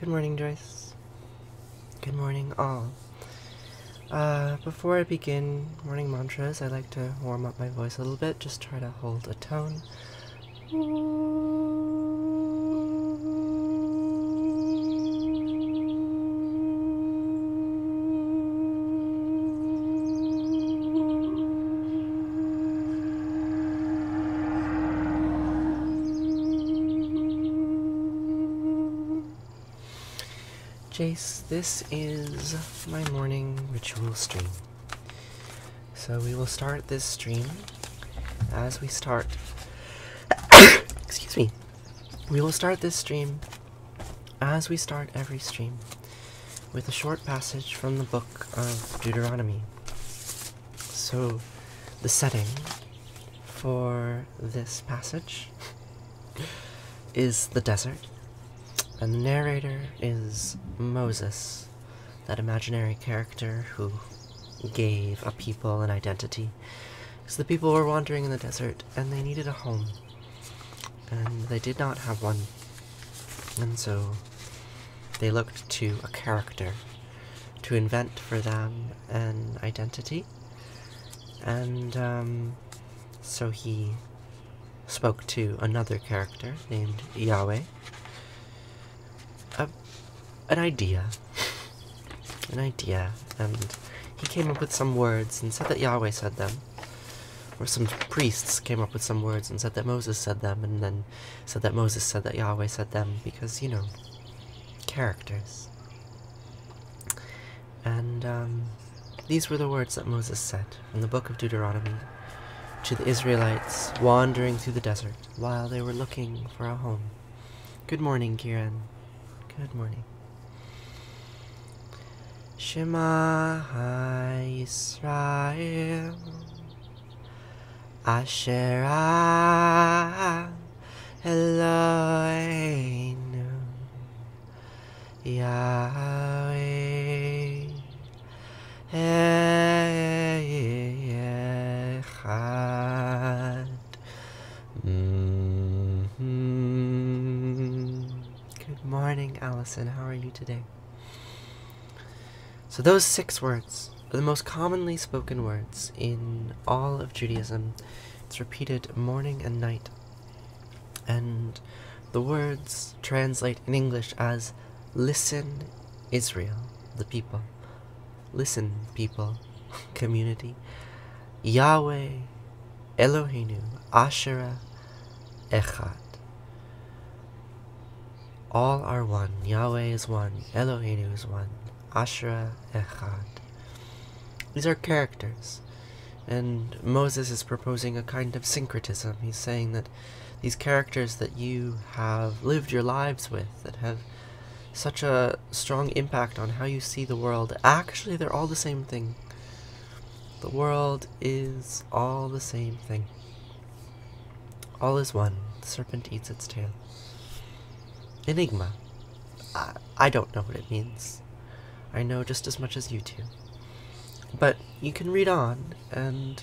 Good morning, Joyce. Good morning, all. Before I begin morning mantras, I like to warm up my voice a little bit, just try to hold a tone. Jace, this is my morning ritual stream. So we will start this stream as we start. Excuse me. We will start this stream as we start every stream with a short passage from the book of Deuteronomy. So the setting for this passage is the desert. And the narrator is Moses, that imaginary character who gave a people an identity. Because the people were wandering in the desert, and they needed a home. And they did not have one. And so they looked to a character to invent for them an identity. And so he spoke to another character named Yahweh. An idea, and he came up with some words and said that Yahweh said them, or some priests came up with some words and said that Moses said them, and then said that Moses said that Yahweh said them, because, you know, characters. And these were the words that Moses said from the book of Deuteronomy to the Israelites wandering through the desert while they were looking for a home. Good morning, Kieran. Good morning. Shema Yisrael Asher Eloheinu Yahweh Echad. Good morning, Allison. How are you today? So those 6 words are the most commonly spoken words in all of Judaism. It's repeated morning and night. And the words translate in English as, listen, Israel, the people. Listen, people, community. Yahweh, Eloheinu, Asherah, Echad. All are one. Yahweh is one. Eloheinu is one. Asherah Echad. These are characters, and Moses is proposing a kind of syncretism. He's saying that these characters that you have lived your lives with, that have such a strong impact on how you see the world, actually they're all the same thing. The world is all the same thing. All is one. The serpent eats its tail. Enigma. I don't know what it means. I know just as much as you do. But you can read on, and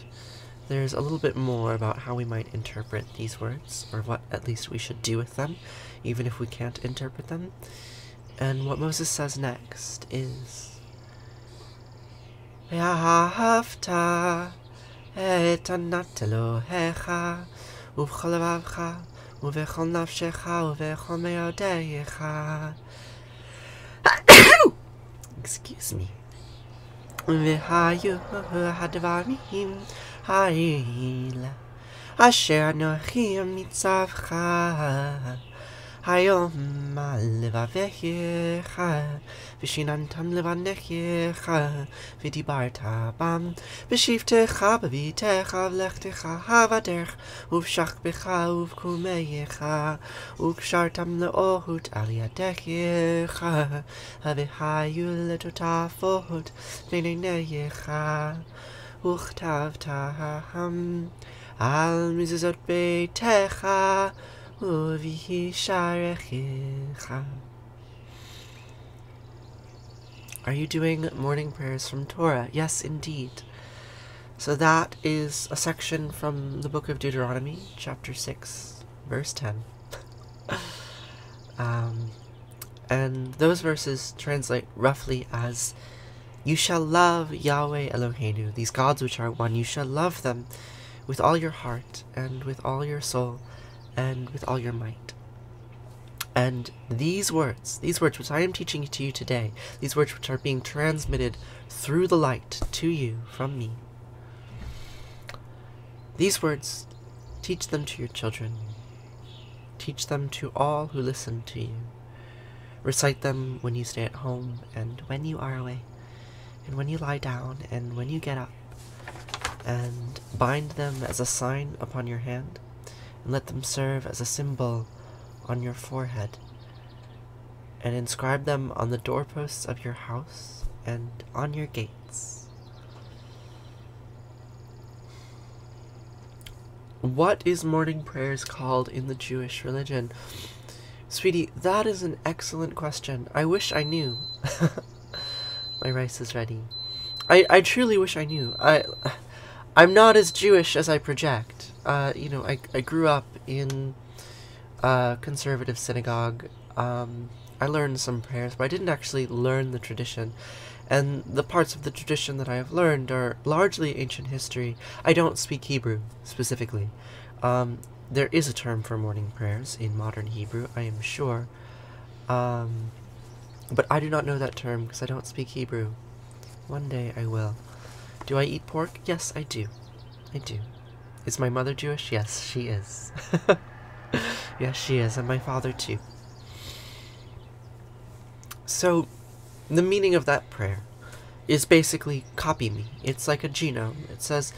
there's a little bit more about how we might interpret these words, or what at least we should do with them, even if we can't interpret them. And what Moses says next is, Ve'ahavta את ענת אלוהיך, ובכל לבבך, ובכל נפשך, ובכל מאודייך. Excuse me. והיו הדברים האלה, אשר אנוכי מצווך היום על לבביך, ושיננתם לבניך, ודיברת בם, בשבתך בביתך, ולכתך בדרך, ובשכבך ובקומייך, וקשרתם לאוהות על ידך, והיו לטוטפות בין עינייך, וכתבתם על מזוזות ביתך, Are you doing morning prayers from Torah? Yes, indeed. So that is a section from the book of Deuteronomy, chapter 6, verse 10. And those verses translate roughly as, you shall love Yahweh Eloheinu, these gods which are one, you shall love them with all your heart, and with all your soul, and with all your might. And these words which I am teaching to you today, these words which are being transmitted through the light to you from me, these words, teach them to your children. Teach them to all who listen to you. Recite them when you stay at home, and when you are away, and when you lie down, and when you get up, and bind them as a sign upon your hand, and let them serve as a symbol on your forehead, and inscribe them on the doorposts of your house and on your gates. What is morning prayers called in the Jewish religion? Sweetie, that is an excellent question. I wish I knew. My rice is ready. I truly wish I knew. I'm not as Jewish as I project. You know, I grew up in a conservative synagogue. I learned some prayers, but I didn't actually learn the tradition. And the parts of the tradition that I have learned are largely ancient history. I don't speak Hebrew, specifically. There is a term for morning prayers in modern Hebrew, I am sure. But I do not know that term because I don't speak Hebrew. One day I will. Do I eat pork? Yes, I do. I do. Is my mother Jewish? Yes, she is. Yes, she is, and my father too. So, the meaning of that prayer is basically copy me. It's like a genome. It says,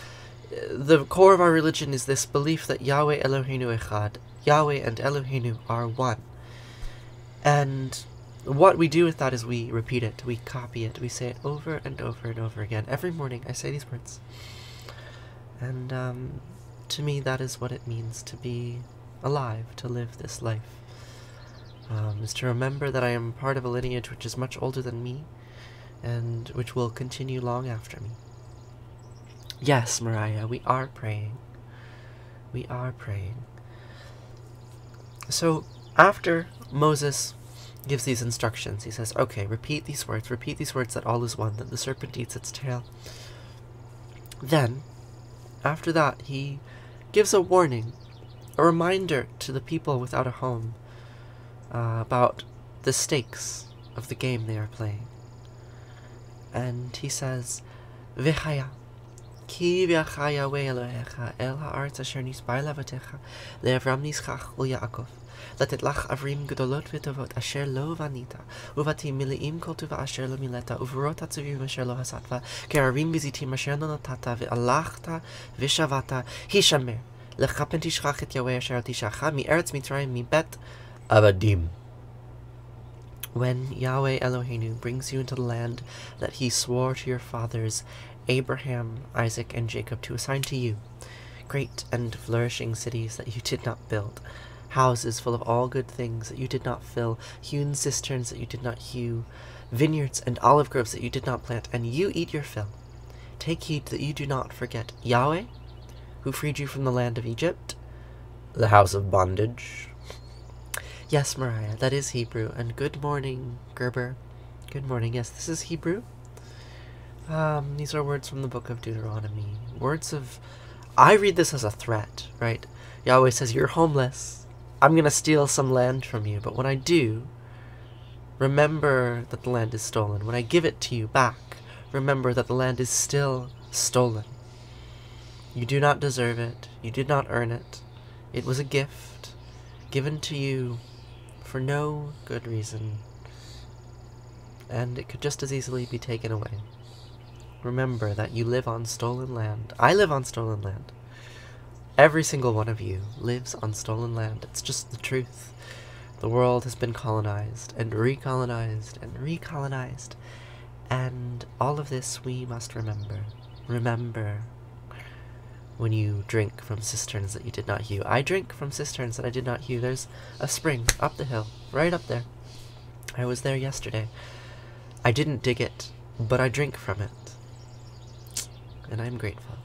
the core of our religion is this belief that Yahweh Eloheinu Echad, Yahweh and Eloheinu are one. And what we do with that is we repeat it, we copy it, we say it over and over and over again. Every morning I say these words. And to me that is what it means to be alive, to live this life. Is to remember that I am part of a lineage which is much older than me, and which will continue long after me. Yes, Mariah, we are praying. We are praying. So, after Moses gives these instructions, he says, okay, repeat these words that all is one, that the serpent eats its tail. Then, after that, he gives a warning, a reminder to the people without a home, about the stakes of the game they are playing. And he says, V'chaya, ki v'achaya Yahweh Elohecha el ha'aretz asher nisbar lavatecha le'avram nischach u'Yaakov לתת לך עברים גדולות וטובות אשר לא בנית, ובתים מלאים כל טובה אשר לא מילאת, וברות עצובים אשר לא הסתת, כערים וזיתים אשר לא נטעת, והלכת ושבת, הישמר, לך פן תשכח את יהוה אשר תשכח מארץ מצרים מבית עבדים. When Yahweh Eloheinu brings you into the land that he swore to your fathers, Abraham, Isaac, and Jacob, to assign to you, great and flourishing cities that you did not build, houses full of all good things that you did not fill, hewn cisterns that you did not hew, vineyards and olive groves that you did not plant, and you eat your fill. Take heed that you do not forget Yahweh, who freed you from the land of Egypt, the house of bondage. Yes, Mariah, that is Hebrew, and good morning, Gerber. Good morning, yes, this is Hebrew. These are words from the book of Deuteronomy. Words of... I read this as a threat, right? Yahweh says, you're homeless. I'm gonna steal some land from you. But when I do, remember that the land is stolen. When I give it to you back, remember that the land is still stolen. You do not deserve it. You did not earn it. It was a gift given to you for no good reason. And it could just as easily be taken away. Remember that you live on stolen land. I live on stolen land. Every single one of you lives on stolen land. It's just the truth. The world has been colonized and recolonized and recolonized. And all of this we must remember. Remember when you drink from cisterns that you did not hew. I drink from cisterns that I did not hew. There's a spring up the hill, right up there. I was there yesterday. I didn't dig it, but I drink from it. And I'm grateful.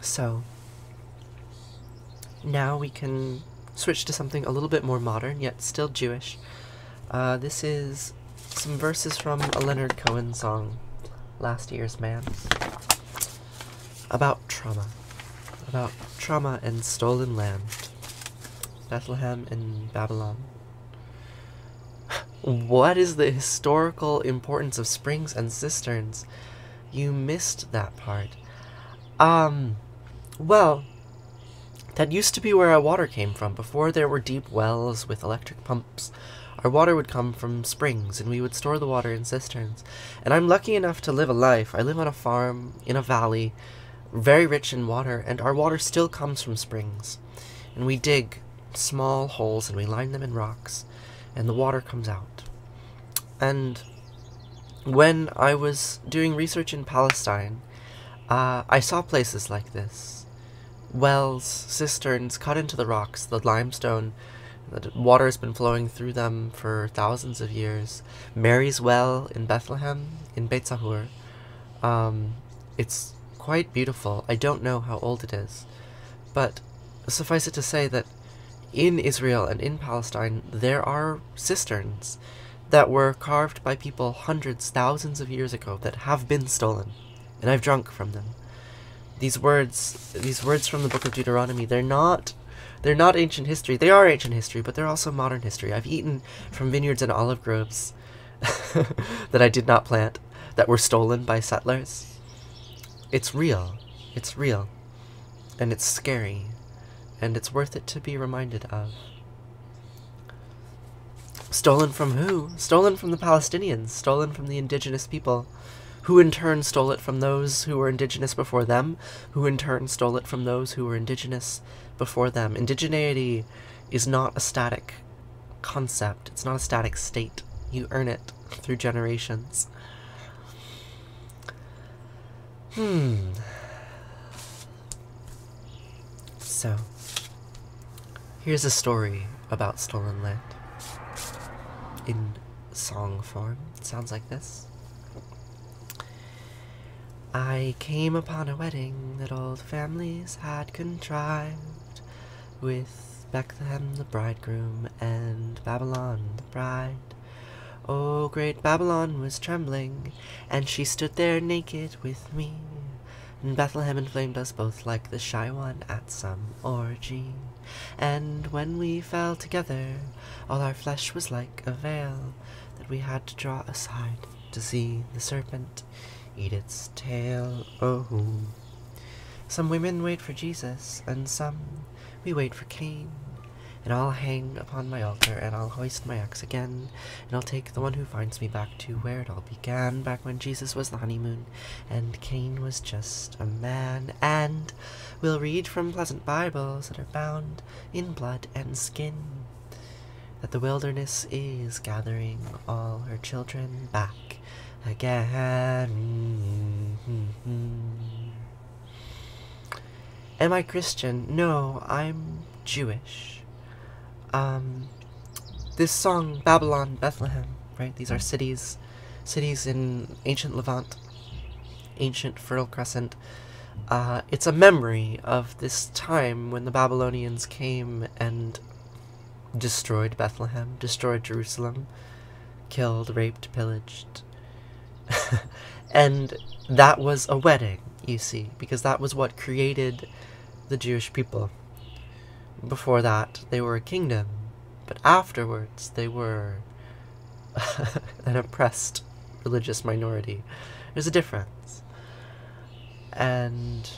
So, now we can switch to something a little bit more modern, yet still Jewish. This is some verses from a Leonard Cohen song, Last Year's Man, about trauma and stolen land, Bethlehem and Babylon. What is the historical importance of springs and cisterns? You missed that part. Well, that used to be where our water came from. Before there were deep wells with electric pumps, our water would come from springs, and we would store the water in cisterns. And I'm lucky enough to live a life. I live on a farm in a valley, very rich in water, and our water still comes from springs. And we dig small holes, and we line them in rocks, and the water comes out. And when I was doing research in Palestine, I saw places like this. Wells, cisterns cut into the rocks, the limestone, the water has been flowing through them for thousands of years. Mary's Well in Bethlehem, in Beit Sahur, it's quite beautiful. I don't know how old it is, but suffice it to say that in Israel and in Palestine, there are cisterns that were carved by people hundreds, thousands of years ago that have been stolen, and I've drunk from them. These words from the book of Deuteronomy, they're not ancient history. They are ancient history, but they're also modern history. I've eaten from vineyards and olive groves that I did not plant, that were stolen by settlers. It's real. It's real. And it's scary. And it's worth it to be reminded of. Stolen from who? Stolen from the Palestinians. Stolen from the indigenous people, who in turn stole it from those who were indigenous before them, who in turn stole it from those who were indigenous before them. Indigeneity is not a static concept. It's not a static state. You earn it through generations. So, here's a story about stolen land in song form. It sounds like this. I came upon a wedding that old families had contrived, with Bethlehem the bridegroom and Babylon the bride. Oh, great Babylon was trembling, and she stood there naked with me, and Bethlehem inflamed us both like the shy one at some orgy. And when we fell together, all our flesh was like a veil that we had to draw aside to see the serpent eat its tail. Oh, some women wait for Jesus, and some we wait for Cain. And I'll hang upon my altar, and I'll hoist my axe again, and I'll take the one who finds me back to where it all began, back when Jesus was the honeymoon, and Cain was just a man. And we'll read from pleasant Bibles that are bound in blood and skin, that the wilderness is gathering all her children back again. Am I Christian? No, I'm Jewish. This song, Babylon, Bethlehem, right? These are cities in ancient Levant, ancient Fertile Crescent. It's a memory of this time when the Babylonians came and destroyed Bethlehem, destroyed Jerusalem, killed, raped, pillaged. And that was a wedding, you see, because that was what created the Jewish people. Before that, they were a kingdom, but afterwards they were an oppressed religious minority. There's a difference. And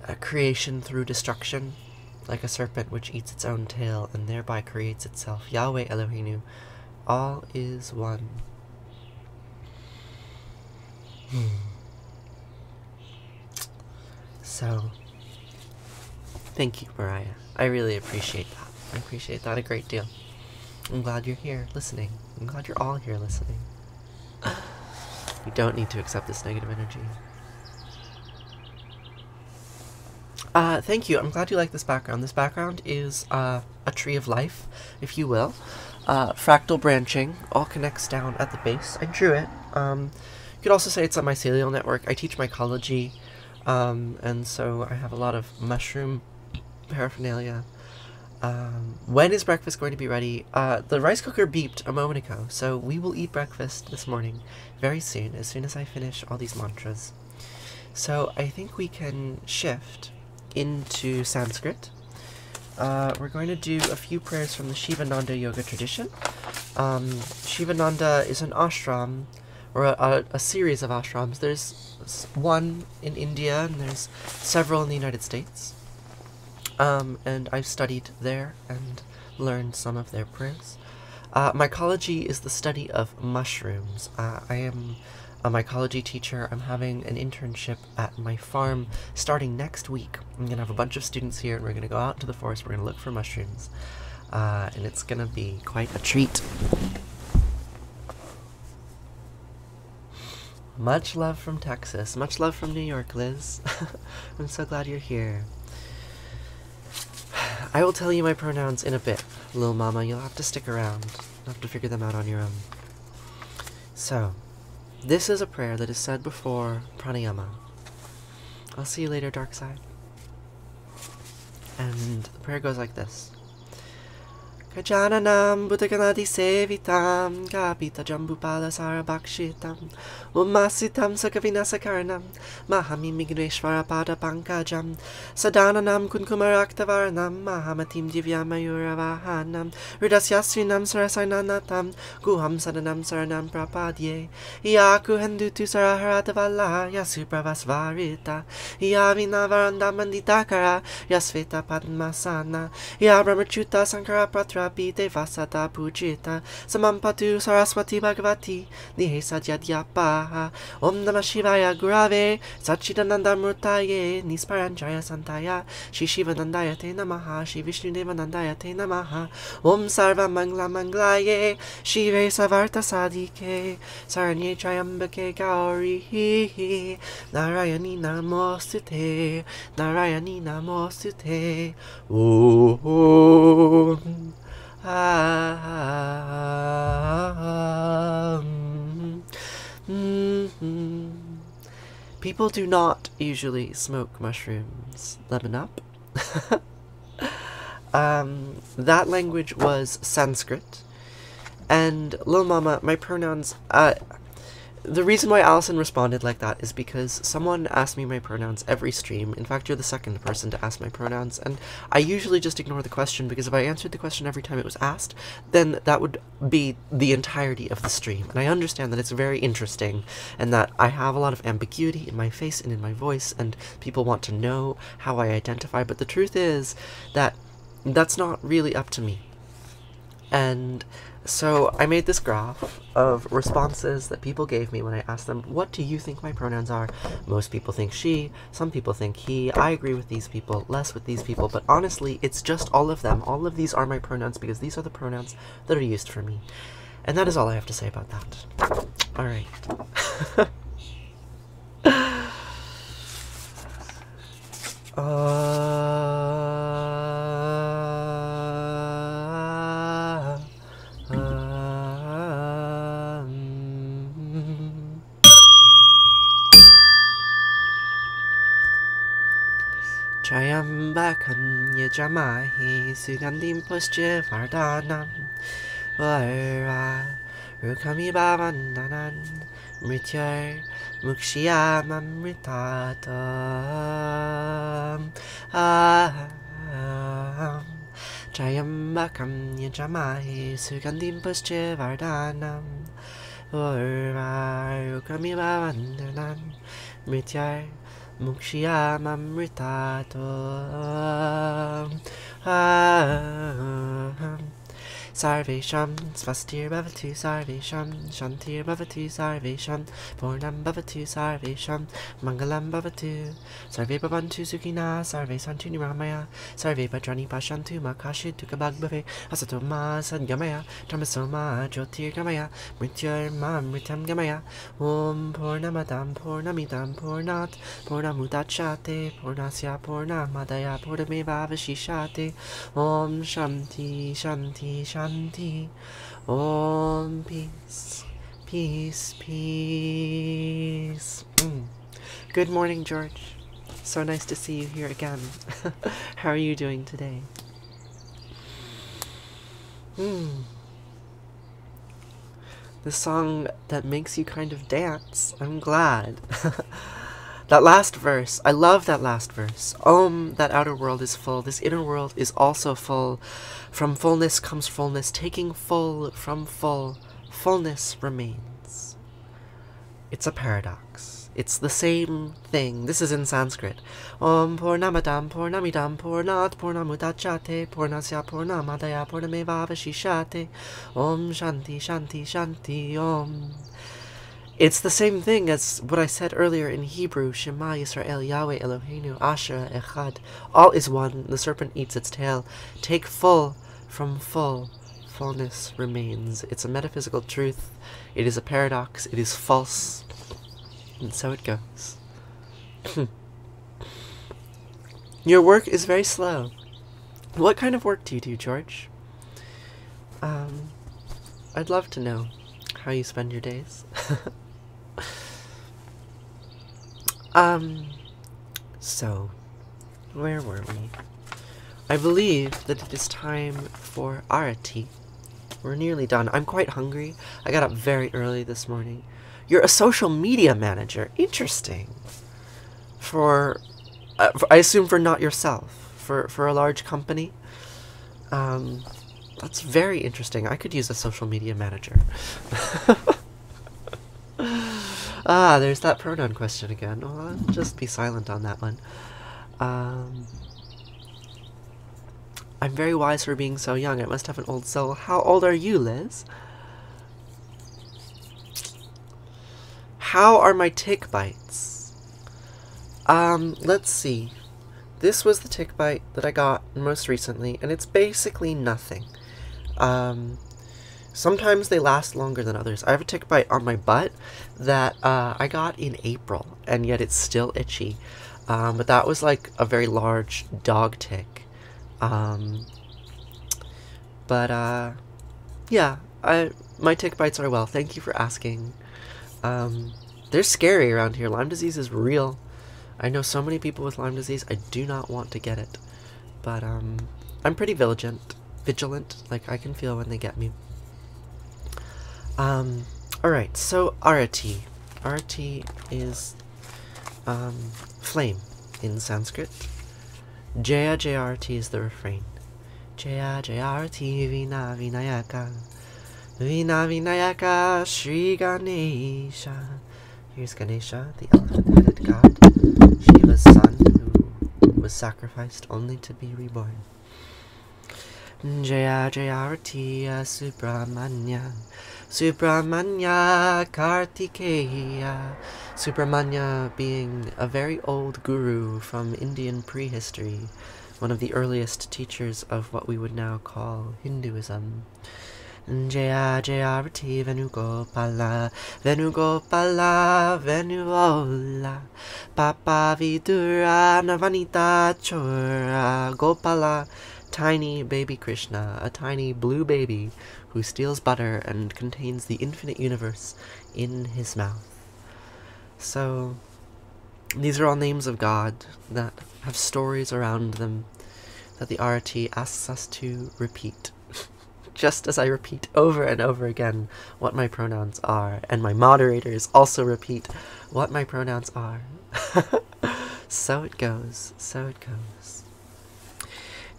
a creation through destruction, like a serpent which eats its own tail and thereby creates itself. Yahweh Eloheinu, all is one. So, thank you, Mariah. I really appreciate that. I appreciate that a great deal. I'm glad you're here listening. I'm glad you're all here listening. You don't need to accept this negative energy. Thank you. I'm glad you like this background. This background is a tree of life, if you will. Fractal branching, all connects down at the base. I drew it. You could also say it's a mycelial network. I teach mycology, and so I have a lot of mushroom paraphernalia. When is breakfast going to be ready? The rice cooker beeped a moment ago, so we will eat breakfast this morning very soon as I finish all these mantras. So I think we can shift into Sanskrit. We're going to do a few prayers from the Shivananda yoga tradition. Shivananda is an ashram, or a series of ashrams. There's one in India, and there's several in the United States. And I've studied there and learned some of their prayers. Mycology is the study of mushrooms. I am a mycology teacher. I'm having an internship at my farm starting next week. I'm going to have a bunch of students here, and we're going to go out to the forest. We're going to look for mushrooms. And it's going to be quite a treat. Much love from Texas. Much love from New York, Liz. I'm so glad you're here. I will tell you my pronouns in a bit, little mama. You'll have to stick around. You'll have to figure them out on your own. So, this is a prayer that is said before pranayama. I'll see you later, dark side. And the prayer goes like this. Gajananam Buddhaganadi Sevitam Kapita Jambupala Sarabhakshitam Umasitam Sakavinasakaranam Mahami Migneshvara Pada Pankajam Sadananam Kunkumaraktavarnam Mahamatim Divyamayuravahanam Ridasyasvinam Sarasainanatam Guham Sadanam Saranam Prapadye Yaku Hendutu Saraharatavala Yasupravasvarita Yavinavarandamanditakara Yasveta Padmasana Yabramachuta Sankara Pratra Pite Vasata Pujita Samampatu Saraswati Bhagavati Nihesa Dyadyapa Om Namah Shivaya Gurave Sachidananda Murtaye Nisparanjaya Santaya Shishivanandaya Te Namaha Shri Vishnudevanandaya Te Namaha Om Sarva Mangla Manglaye Shive Savarta Sadike Saranye Triambake Gauri Narayani Namostute Narayani Namostute Om People do not usually smoke mushrooms. Lemon up. That language was Sanskrit. And Lil Mama, my pronouns, the reason why Allison responded like that is because someone asked me my pronouns every stream. In fact, you're the second person to ask my pronouns, and I usually just ignore the question, because if I answered the question every time it was asked, then that would be the entirety of the stream. And I understand that it's very interesting, and that I have a lot of ambiguity in my face and in my voice, and people want to know how I identify, but the truth is that that's not really up to me. And so I made this graph of responses that people gave me when I asked them, what do you think my pronouns are? Most people think she, some people think he. I agree with these people, less with these people, but honestly, it's just all of them. All of these are my pronouns because these are the pronouns that are used for me. And that is all I have to say about that. Alright. Triambakam yajamahi sugandim pushya vardhanam Vara Rukami Bavandanan Mrityar Mukshiyam Amritatam Jayambakam Yajamahi Sugandim Pushchivardhanam Vara Rukami Bavandanan Mrityar Mukshiyam Amritatam Sarvesham Svastir Bhavatu Sarvesham Shantir Bhavatu Sarvesham Purnam Bhavatu Sarvesham Mangalam Bhavatu Sarve Bhavantu Sukhina Sarve Santu Niramaya Sarve Bhadrani Pashantu Makashu Tukabag Bhave Asatoma Sadgamaya Tamasoma Jyotir Gamaya Mrityar Mamritam Gamaya Om Purnamadam Purnamidam Purnat Purnamudachate Purnasya Purnamadaya Purnameva Vashishate Om Shanti Shanti Shanti Om peace, peace, peace. Good morning, George. So nice to see you here again. How are you doing today? The song that makes you kind of dance. I'm glad. That last verse, I love that last verse. That outer world is full. This inner world is also full. From fullness comes fullness. Taking full from full, fullness remains. It's a paradox. It's the same thing. This is in Sanskrit. Om Purnamadam Purnamidam Purnat Purnamudachate Purnasya Purnamadaya Purnameva Vashishate Om Shanti Shanti Shanti Om. It's the same thing as what I said earlier in Hebrew, Shema Yisrael, Yahweh Eloheinu, Asher Echad. All is one, the serpent eats its tail. Take full from full, fullness remains. It's a metaphysical truth. It is a paradox. It is false. And so it goes. Your work is very slow. What kind of work do you do, George? I'd love to know how you spend your days. So, where were we? I believe that it is time for Arati. We're nearly done. I'm quite hungry. I got up very early this morning. You're a social media manager. Interesting. For I assume for not yourself. For a large company. That's very interesting. I could use a social media manager. There's that pronoun question again. Well, I'll just be silent on that one. I'm very wise for being so young. I must have an old soul. How old are you, Liz? How are my tick bites? Let's see. This was the tick bite that I got most recently, and it's basically nothing. Sometimes they last longer than others. I have a tick bite on my butt that I got in April, and yet it's still itchy. But that was like a very large dog tick. Yeah, my tick bites are well. Thank you for asking. They're scary around here. Lyme disease is real. I know so many people with Lyme disease. I do not want to get it. But I'm pretty vigilant. Like, I can feel when they get me. Alright, so Arati. Arati is flame in Sanskrit. Jaya Jayarati is the refrain. Jaya Jayarati Vina Vinayaka Vina Vinayaka Shri Ganesha. Here's Ganesha, the elephant-headed god, Shiva's son, who was sacrificed only to be reborn. Jaya Jayarati Subramanya Subramanya Kartikeya. Subramanya being a very old guru from Indian prehistory, one of the earliest teachers of what we would now call Hinduism. Jaya Jayarati Venugopala Venugopala Venuola Papa Vidura Navanita Chora Gopala. Tiny baby Krishna, a tiny blue baby who steals butter and contains the infinite universe in his mouth. So, these are all names of God that have stories around them that the Arati asks us to repeat. just as I repeat over and over again what my pronouns are, and my moderators also repeat what my pronouns are. So it goes, so it goes.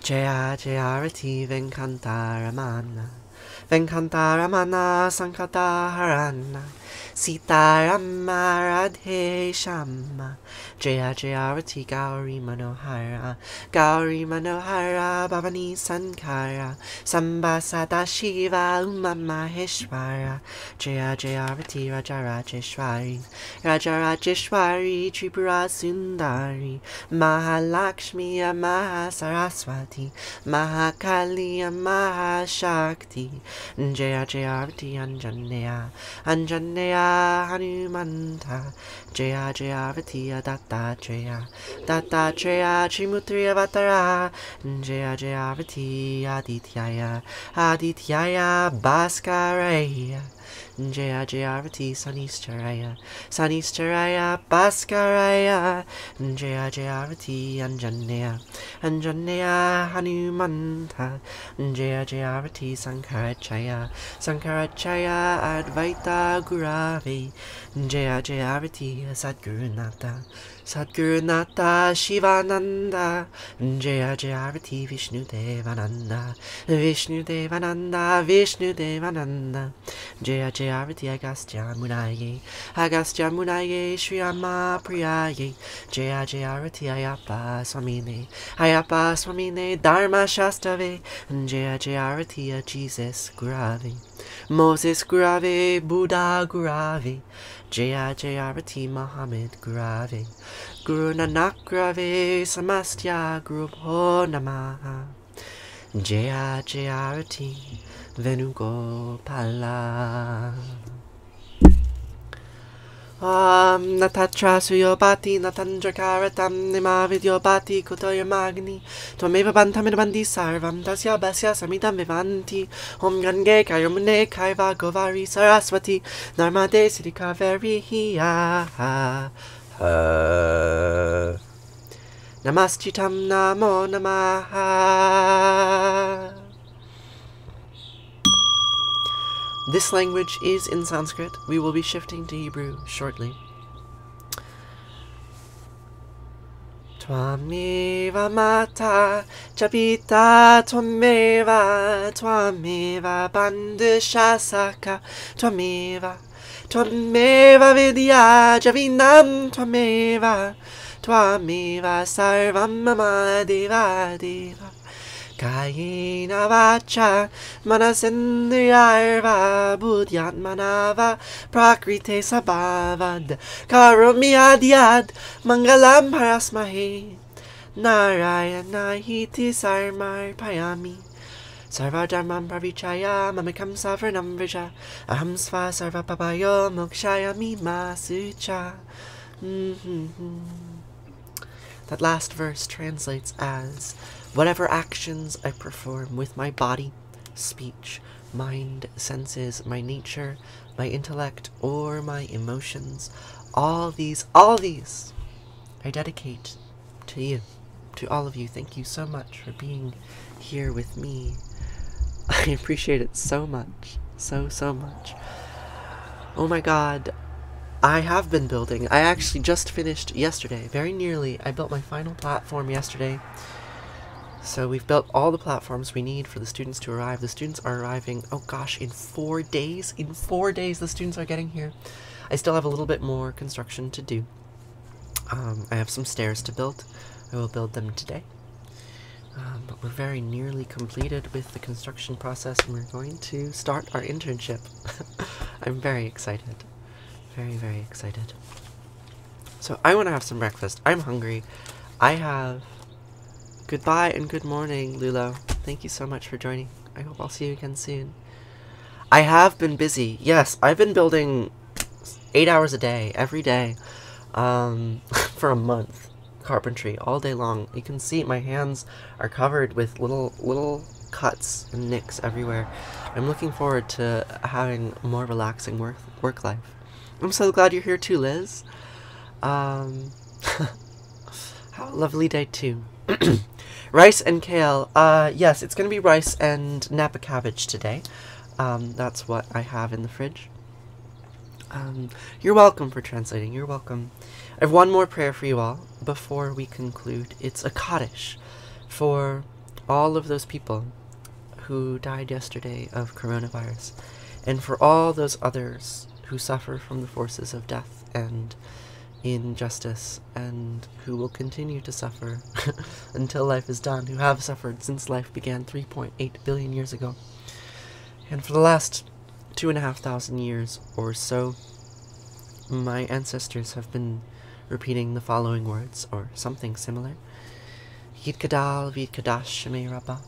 Jaya Jayarati Venkataramana Venkataramana Sankataharana Sitarama Radhe Shama Jaya Jayarati Gauri Manohara Gauri Manohara Bhavani Sankara Sambasada Shiva Uma Maheshwara Jaya Jayarati Rajarajeshwari Rajarajeshwari Tripura Sundari Mahalakshmi Mahasaraswati Mahakali Mahashakti Jaya Jayarati Anjaneya Anjaneya Hanumanta Jaya Jayavati Dattatreya Dattatreya Trimutriya Vatara Jaya Jayavati Adityaya Adityaya Bhaskaraya Jaya Jayavati Sanistaraya Sanistaraya Bhaskaraya Jaya Jayavati Anjaneya Anjaneya Hanumanta Jaya Jayavati Sankarachaya Sankarachaya Advaita Gurave Jaya Jayavati Sadgurunata Sadgurunata Shivananda Jaya Jayavati Vishnu Devananda Vishnu Devananda Vishnu Devananda Jaya Jayavati Agastya Munaye Agastya Munaye Shriyama Priyaye Jaya Jayavati Ayappa Swamine Ayappa Swamine Dharma Shastave Jaya Jayavati Jesus Gurave Moses Gurave Buddha Gurave Jaya Jayavati Muhammad Gurave Guru Nanak Gurave Samastya Guru Bho Namaha Jaya Jayavati Venugopala Natatra Suyobati Natandrakaratam Nima Vidyobati Kutoya Magni Twameva Bantamidabandi Sarvam Dasya Basya Samidam Vivanti Om Gange Kayamune Kaiva Govari Saraswati Narmade Siddhi Kaveri Hiya Namastitam Namo Namaha. This language is in Sanskrit. We will be shifting to Hebrew shortly. Twameva mata chapita twameva twameva bandhashasaka twameva twameva vidya javinam twameva twameva sarvam mama deva deva Kayena vacha manasendriyarva buddhyatmanava prakrite sabhavad karomi adyad mangalam parasmahe narayana hiti sarmar payami sarvadharmam pravichaya mamikam savranam vrija aham sva sarva papayo mokshaya mima sucha. That last verse translates as, whatever actions I perform with my body, speech, mind, senses, my nature, my intellect, or my emotions, all these, I dedicate to you, to all of you. Thank you so much for being here with me. I appreciate it so much, so much. Oh my god. I have been building. I actually just finished yesterday, very nearly. I built my final platform yesterday. So we've built all the platforms we need for the students to arrive. The students are arriving, oh gosh, in 4 days. In 4 days the students are getting here. I still have a little bit more construction to do. I have some stairs to build. I will build them today. But we're very nearly completed with the construction process, and we're going to start our internship. I'm very excited. Very excited. So I want to have some breakfast. I'm hungry. I have... Goodbye and good morning, Lulo. Thank you so much for joining. I hope I'll see you again soon. I have been busy. Yes, I've been building 8 hours a day, every day, for a month. Carpentry, all day long. You can see my hands are covered with little cuts and nicks everywhere. I'm looking forward to having a more relaxing work life. I'm so glad you're here too, Liz. How lovely day too. Rice and kale. Yes, it's gonna be rice and Napa cabbage today. That's what I have in the fridge. You're welcome for translating. You're welcome. I have one more prayer for you all before we conclude. It's a Kaddish for all of those people who died yesterday of coronavirus, and for all those others who suffer from the forces of death and injustice, and who will continue to suffer until life is done, who have suffered since life began 3.8 billion years ago. And for the last 2,500 years or so, my ancestors have been repeating the following words, or something similar. Yidkadal v'yidkadash shemei Rabbah.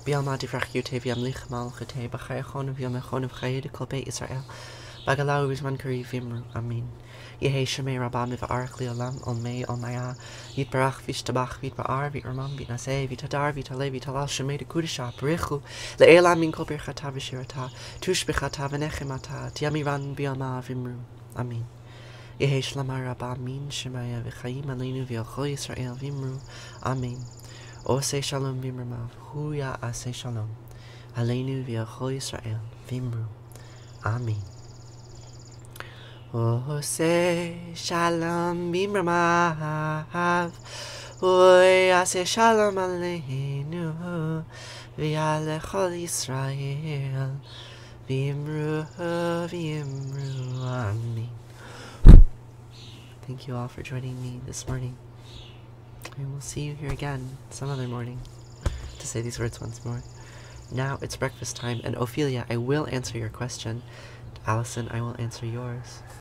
Bialma divrach yute v'yamlich malchute b'chayachon v'yamechon v'chayed kol beit Yisrael. Bagalau v'zman kari v'imru. Amin. Yehi shemei Rabbah miva'arach li'olam olmei olmaya. Yitbarach v'ishtabach v'yitba'ar v'yirmam v'yitnaseh v'yitadar v'yitaleh v'yitalal shemei dekudisha b'richu le'elam min kol birchata v'shirata tush b'chata v'nechemata tiamiran bialma v'imru. Amin. Yehi shlamar Rabbah min shemaya v'chayim aleinu v'yalchol Yisrael v'imru. Amin. Ose shalom v'imramav huya ase shalom aleinu v'yalchol Yisrael v'imru. Amin. Ose shalom v'imramav huya ase shalom aleinu v'yalchol Yisrael v'imru v'imru. Amin. Thank you all for joining me this morning. And we'll see you here again some other morning to say these words once more. Now it's breakfast time, and Ophelia, I will answer your question. Allison, I will answer yours.